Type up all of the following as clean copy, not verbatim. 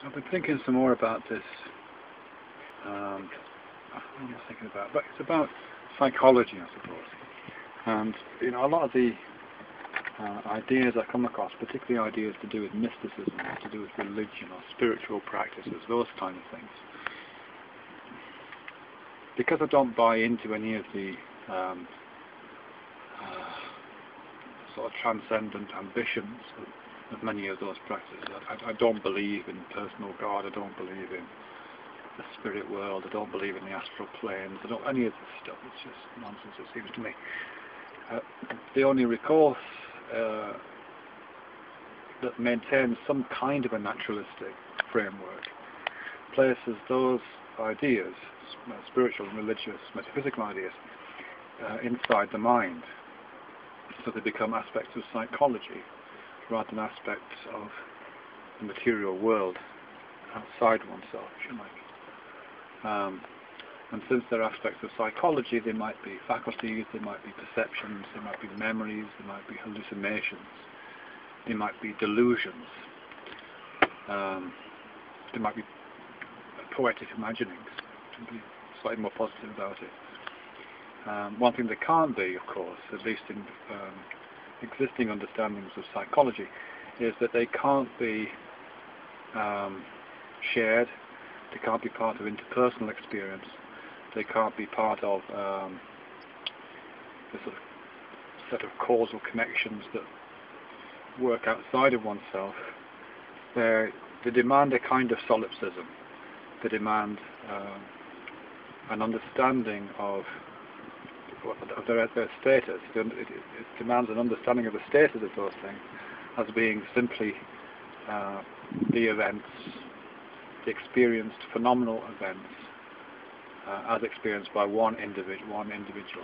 I've been thinking some more about this. What am I thinking about? But it's about psychology, I suppose. And a lot of the ideas I come across, particularly ideas to do with mysticism, to do with religion or spiritual practices, those kind of things. Because I don't buy into any of the sort of transcendent ambitions of many of those practices. I don't believe in personal God. I don't believe in the spirit world. I don't believe in the astral planes. I don't any of this stuff. It's just nonsense, it seems to me. The only recourse that maintains some kind of a naturalistic framework places those ideas, spiritual and religious, metaphysical ideas, inside the mind. So they become aspects of psychology rather than aspects of the material world outside oneself, if you like. And since they're aspects of psychology, they might be faculties, they might be perceptions, they might be memories, they might be hallucinations, they might be delusions, they might be poetic imaginings, to be slightly more positive about it. One thing they can't be, of course, at least in existing understandings of psychology, is that they can't be shared, they can't be part of interpersonal experience, they can't be part of the sort of set of causal connections that work outside of oneself. They demand a kind of solipsism. They demand an understanding of their status. It demands an understanding of the status of those things as being simply the events, the experienced phenomenal events, as experienced by one individual.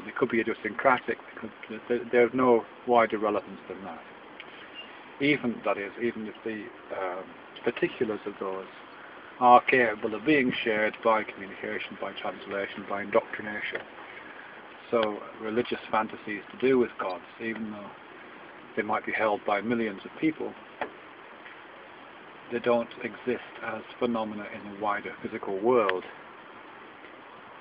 They could be idiosyncratic. There's no wider relevance than that. Even if the particulars of those are capable of being shared by communication, by translation, by indoctrination. So religious fantasies to do with gods, even though they might be held by millions of people, they don't exist as phenomena in the wider physical world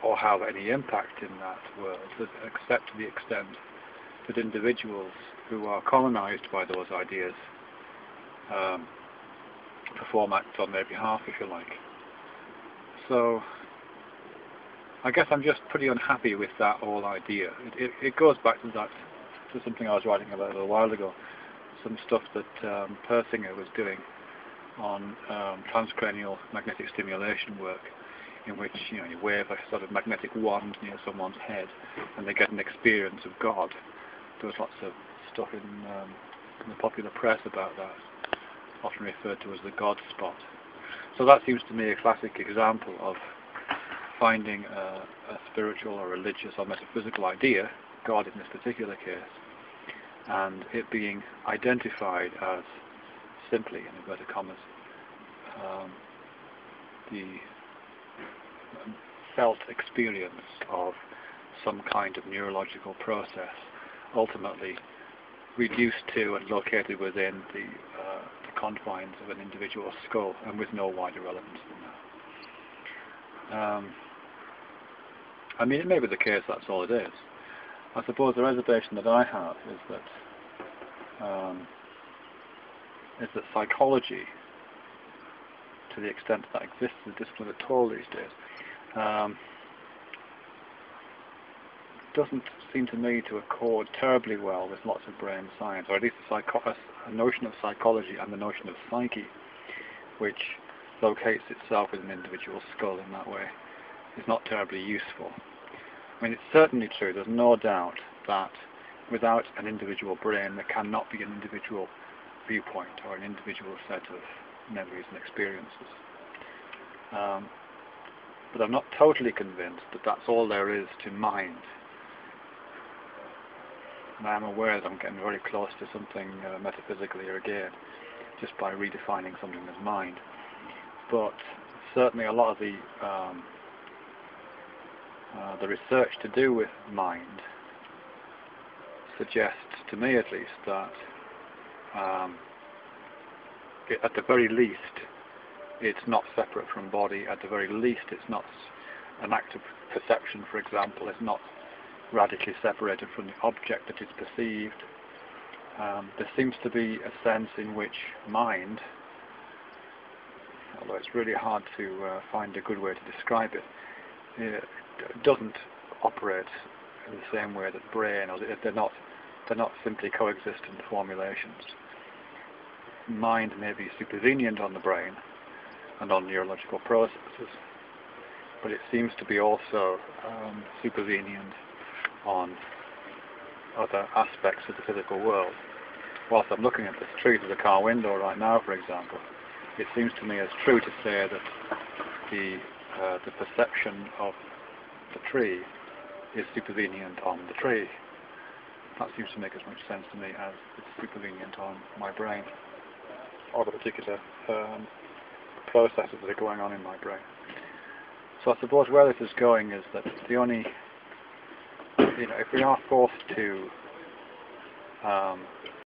or have any impact in that world, except to the extent that individuals who are colonized by those ideas perform acts on their behalf, if you like. So I guess I'm just pretty unhappy with that whole idea. It goes back to something I was writing about a little while ago, some stuff that Persinger was doing on transcranial magnetic stimulation work, in which you wave a sort of magnetic wand near someone's head and they get an experience of God. There was lots of stuff in the popular press about that, often referred to as the God spot. So that seems to me a classic example of finding a spiritual or religious or metaphysical idea, God in this particular case, and it being identified as simply, in inverted commas, the felt experience of some kind of neurological process, ultimately reduced to and located within the confines of an individual skull, and with no wider relevance than that. I mean, it may be the case that's all it is. I suppose the reservation that I have is that psychology, to the extent that exists as a discipline at all these days, doesn't seem to me to accord terribly well with lots of brain science, or at least a notion of psychology and the notion of psyche, which locates itself with an individual skull in that way, is not terribly useful. I mean, it's certainly true, there's no doubt that without an individual brain there cannot be an individual viewpoint or an individual set of memories and experiences. But I'm not totally convinced that that's all there is to mind. And I'm aware that I'm getting very close to something metaphysical here again, just by redefining something as mind. But certainly a lot of the research to do with mind suggests, to me at least, that at the very least it's not separate from body. At the very least, it's not an act of perception, for example. It's not radically separated from the object that is perceived. There seems to be a sense in which mind, although it's really hard to find a good way to describe it, doesn't operate in the same way that brain, or they're not simply coexistent formulations. Mind may be supervenient on the brain and on neurological processes, but it seems to be also supervenient on other aspects of the physical world. Whilst I'm looking at this tree through the car window right now, for example, it seems to me as true to say that the perception of the tree is supervenient on the tree. That seems to make as much sense to me as it's supervenient on my brain, or the particular processes that are going on in my brain. So I suppose where this is going is that the only, if we are forced to